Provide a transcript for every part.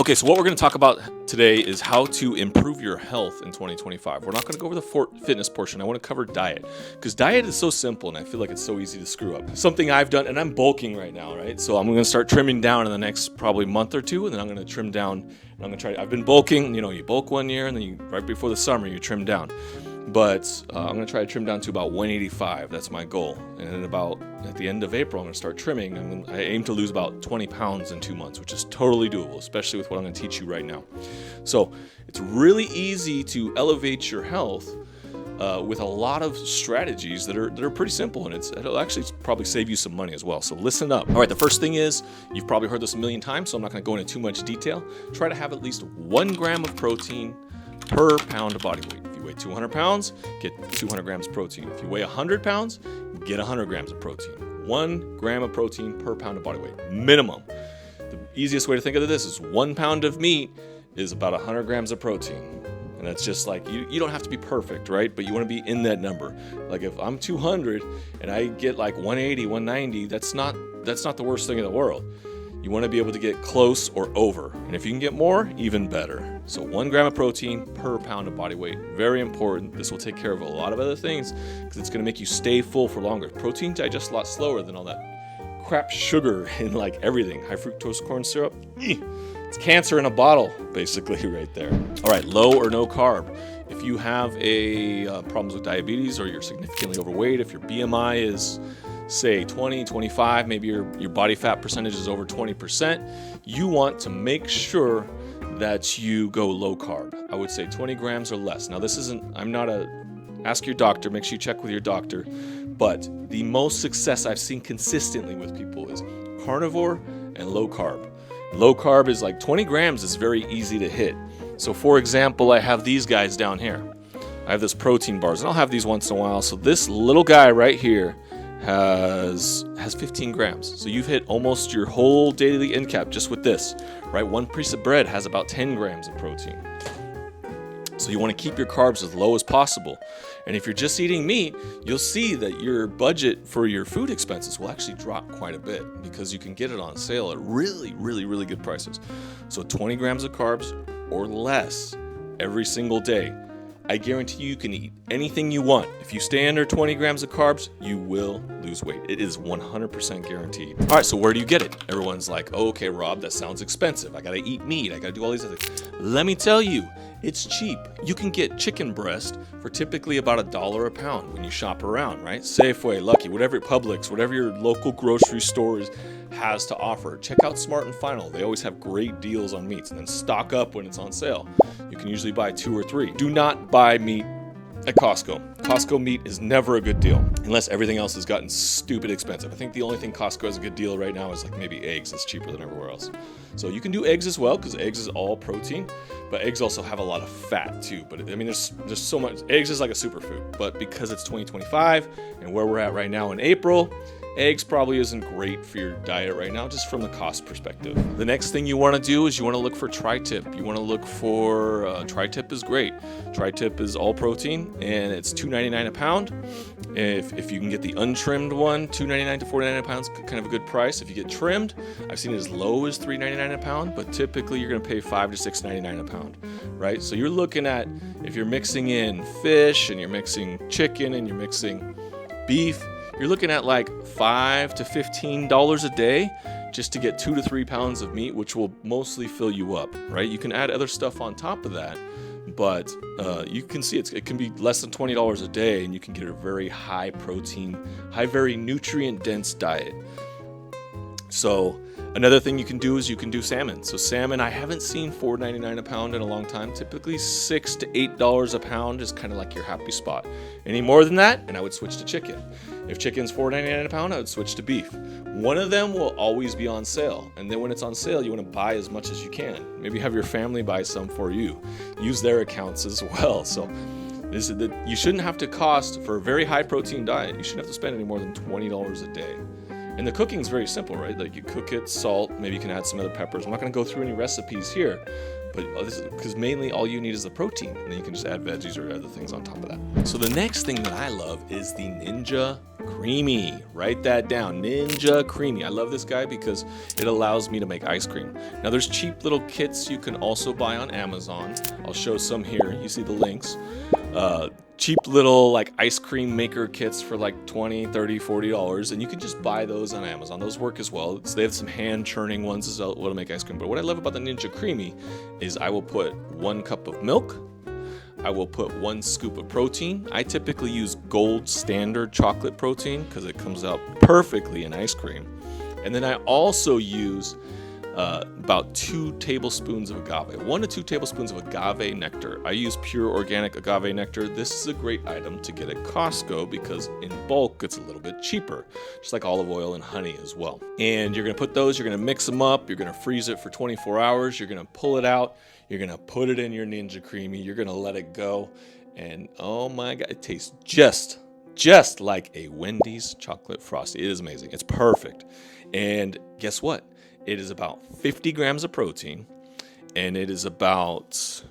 Okay, so what we're going to talk about today is how to improve your health in 2025. We're not going to go over the fitness portion. I want to cover diet because diet is so simple and I feel like it's so easy to screw up. Something I've done, and I'm bulking right now, right? So I'm going to start trimming down in the next probably month or two, and then I'm going to trim down. And I'm going to try. I've been bulking. You bulk one year, and then right before the summer you trim down. But I'm going to try to trim down to about 185. That's my goal. And then at the end of April, I'm going to start trimming. And I aim to lose about 20 pounds in 2 months, which is totally doable, especially with what I'm going to teach you right now. So it's really easy to elevate your health with a lot of strategies that are pretty simple. And it'll actually probably save you some money as well. So listen up. All right, the first thing is, you've probably heard this a million times, so I'm not going to go into too much detail. Try to have at least 1 gram of protein per pound of body weight. If you weigh 200 pounds, get 200 grams of protein. If you weigh 100 pounds, get 100 grams of protein. 1 gram of protein per pound of body weight, minimum. The easiest way to think of this is 1 pound of meat is about 100 grams of protein. And that's just like, you don't have to be perfect, right? But you want to be in that number. Like if I'm 200 and I get like 180, 190, that's not the worst thing in the world. You want to be able to get close or over. And if you can get more, even better. So 1 gram of protein per pound of body weight. Very important. This will take care of a lot of other things because it's going to make you stay full for longer. Protein digests a lot slower than all that crap sugar in like everything. High fructose corn syrup. It's cancer in a bottle, basically, right there. All right, low or no carb. If you have problems with diabetes or you're significantly overweight, if your BMI is say 20, 25, maybe your body fat percentage is over 20%, you want to make sure that you go low carb. I would say 20 grams or less. Now ask your doctor, make sure you check with your doctor, but the most success I've seen consistently with people is carnivore and low carb. Low carb is like 20 grams is very easy to hit. So for example, I have these guys down here. I have this protein bars, and I'll have these once in a while. So this little guy right here has 15 grams. So you've hit almost your whole daily in-cap just with this, right? 1 piece of bread has about 10 grams of protein. So you want to keep your carbs as low as possible. And if you're just eating meat, you'll see that your budget for your food expenses will actually drop quite a bit because you can get it on sale at really, really, really good prices. So 20 grams of carbs or less every single day. I guarantee you can eat anything you want. If you stay under 20 grams of carbs, you will lose weight. It is 100% guaranteed. All right, so where do you get it? Everyone's like, oh, okay, Rob, that sounds expensive. I gotta eat meat. I gotta do all these other things. Let me tell you, it's cheap. You can get chicken breast for typically about $1 a pound when you shop around, right? Safeway, Lucky, whatever, Publix, whatever your local grocery store has to offer. Check out Smart & Final. They always have great deals on meats, and then stock up when it's on sale. You can usually buy 2 or 3. Do not buy meat at Costco. Costco meat is never a good deal unless everything else has gotten stupid expensive. I think the only thing Costco has a good deal right now is like maybe eggs. It's cheaper than everywhere else. So you can do eggs as well because eggs is all protein, but eggs also have a lot of fat too. But I mean, there's so much. Eggs is like a superfood, but because it's 2025 and where we're at right now in April, eggs probably isn't great for your diet right now, just from the cost perspective. The next thing you want to do is you want to look for tri-tip. You want to look for tri-tip is great. Tri-tip is all protein and it's $2.99 a pound. If you can get the untrimmed one, $2.99 to $4.99 a pound is kind of a good price. If you get trimmed, I've seen it as low as $3.99 a pound, but typically you're going to pay $5 to $6.99 a pound, right? So you're looking at, if you're mixing in fish and you're mixing chicken and you're mixing beef, you're looking at like $5 to $15 a day just to get 2 to 3 pounds of meat, which will mostly fill you up, right? You can add other stuff on top of that, but you can see it can be less than $20 a day, and you can get a very high protein, very nutrient dense diet. So another thing you can do is you can do salmon. So salmon, I haven't seen $4.99 a pound in a long time. Typically $6 to $8 a pound is kind of like your happy spot. Any more than that, and I would switch to chicken. If chicken's $4.99 a pound, I would switch to beef. One of them will always be on sale. And then when it's on sale, you want to buy as much as you can. Maybe have your family buy some for you. Use their accounts as well. So you shouldn't have to cost, for a very high protein diet, you shouldn't have to spend any more than $20 a day. And the cooking's very simple, right? Like you cook it, salt, maybe you can add some other peppers. I'm not going to go through any recipes here, But this is because mainly all you need is the protein, and then you can just add veggies or other things on top of that. So the next thing that I love is the Ninja Creamy. Write that down, Ninja Creamy. I love this guy because it allows me to make ice cream. Now there's cheap little kits you can also buy on Amazon. I'll show some here. You see the links. Cheap little like ice cream maker kits for like $20, $30, $40, and you can just buy those on Amazon. Those work as well. So they have some hand churning ones as well to make ice cream. But what I love about the Ninja Creamy is I will put 1 cup of milk. I will put 1 scoop of protein. I typically use gold standard chocolate protein because it comes out perfectly in ice cream. And then I also use about 2 tablespoons of agave, 1 to 2 tablespoons of agave nectar. I use pure organic agave nectar. This is a great item to get at Costco because in bulk it's a little bit cheaper, just like olive oil and honey as well. And you're gonna put those, you're gonna mix them up, you're gonna freeze it for 24 hours, you're gonna pull it out, you're gonna put it in your Ninja Creamy, you're gonna let it go, and oh my God, it tastes just like a Wendy's chocolate frosty. It is amazing. It's perfect. And guess what? It is about 50 grams of protein, and it is about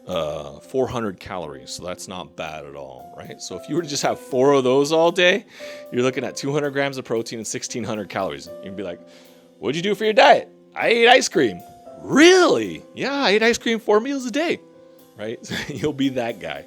400 calories. So that's not bad at all, right? So if you were to just have 4 of those all day, you're looking at 200 grams of protein and 1,600 calories. You'd be like, what'd you do for your diet? I ate ice cream. Really? Yeah, I ate ice cream 4 meals a day, right? You'll be that guy.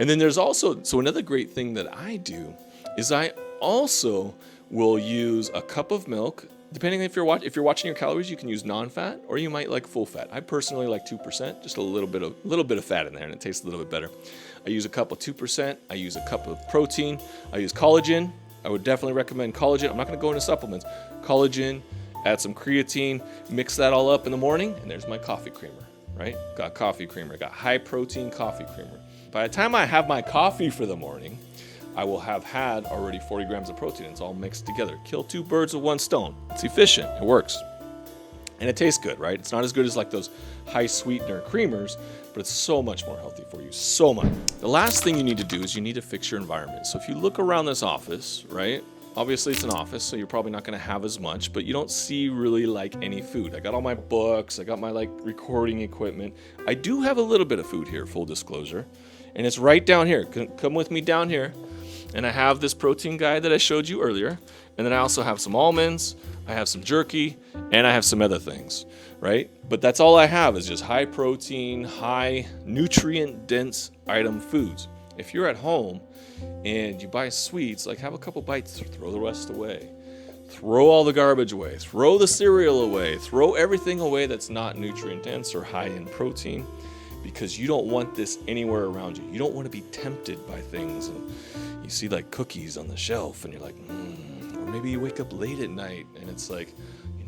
And then there's also, so another great thing that I do is I also will use a cup of milk. Depending if you're watching your calories, you can use non-fat or you might like full fat. I personally like 2%, just a little bit of fat in there, and it tastes a little bit better. I use a cup of 2%. I use a cup of protein. I use collagen. I would definitely recommend collagen. I'm not going to go into supplements. Collagen, add some creatine, mix that all up in the morning, and there's my coffee creamer, right? Got coffee creamer, got high protein coffee creamer. By the time I have my coffee for the morning, I will have had already 40 grams of protein. It's all mixed together. Kill 2 birds with 1 stone. It's efficient. It works. And it tastes good, right? It's not as good as like those high sweetener creamers, but it's so much more healthy for you. So much. The last thing you need to do is you need to fix your environment. So if you look around this office, right? Obviously it's an office, so you're probably not going to have as much, but you don't see really like any food. I got all my books. I got my like recording equipment. I do have a little bit of food here, full disclosure. And it's right down here. Come with me down here. And I have this protein guide that I showed you earlier. And then I also have some almonds, I have some jerky, and I have some other things, right? But that's all I have is just high protein, high nutrient dense item foods. If you're at home and you buy sweets, like have a couple bites, throw the rest away. Throw all the garbage away. Throw the cereal away. Throw everything away that's not nutrient dense or high in protein, because you don't want this anywhere around you. You don't want to be tempted by things. And you see like cookies on the shelf and you're like, or maybe you wake up late at night and it's like,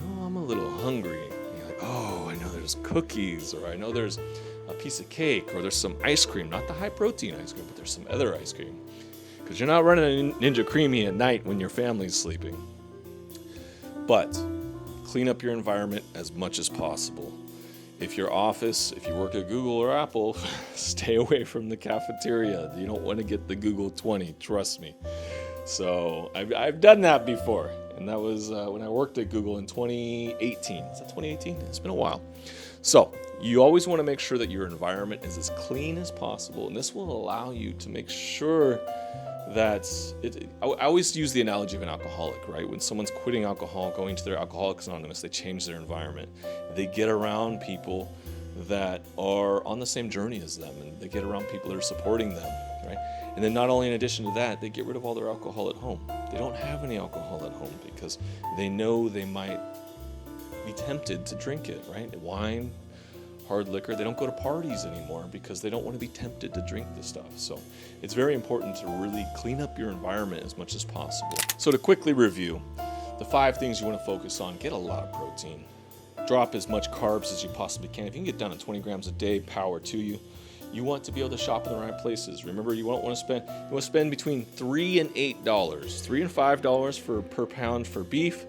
I'm a little hungry. And you're like, oh, I know there's cookies, or I know there's a piece of cake, or there's some ice cream, not the high protein ice cream, but there's some other ice cream. Because you're not running a Ninja Creamy at night when your family's sleeping. But clean up your environment as much as possible. If your office, if you work at Google or Apple, stay away from the cafeteria. You don't want to get the Google 20, trust me. So I've done that before, and that was when I worked at Google in 2018. Is that 2018? It's been a while. So you always want to make sure that your environment is as clean as possible, and this will allow you to make sure that I always use the analogy of an alcoholic, right? When someone's quitting alcohol, going to their Alcoholics Anonymous, they change their environment. They get around people that are on the same journey as them, and they get around people that are supporting them, right? And then not only in addition to that, they get rid of all their alcohol at home. They don't have any alcohol at home because they know they might be tempted to drink it, right? Wine, hard liquor. They don't go to parties anymore because they don't want to be tempted to drink this stuff. So it's very important to really clean up your environment as much as possible. So to quickly review, the 5 things you want to focus on: get a lot of protein, drop as much carbs as you possibly can. If you can get down to 20 grams a day, power to you. You want to be able to shop in the right places. Remember, you want to spend between $3 and $8, $3 and $5 per pound for beef,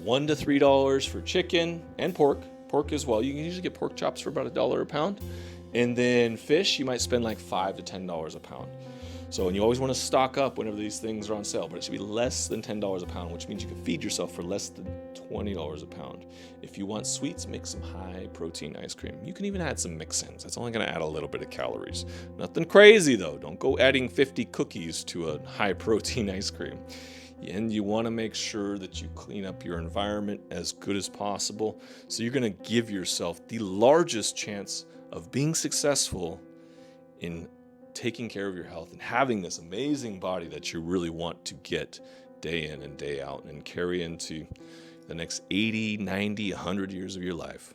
$1 to $3 for chicken and pork as well. You can usually get pork chops for about $1 a pound. And then fish, you might spend like $5 to $10 a pound. So, and you always want to stock up whenever these things are on sale, but it should be less than $10 a pound, which means you can feed yourself for less than $20 a pound. If you want sweets, make some high protein ice cream. You can even add some mix-ins. That's only going to add a little bit of calories. Nothing crazy though. Don't go adding 50 cookies to a high protein ice cream. And you want to make sure that you clean up your environment as good as possible. So you're going to give yourself the largest chance of being successful in taking care of your health and having this amazing body that you really want to get day in and day out and carry into the next 80, 90, 100 years of your life.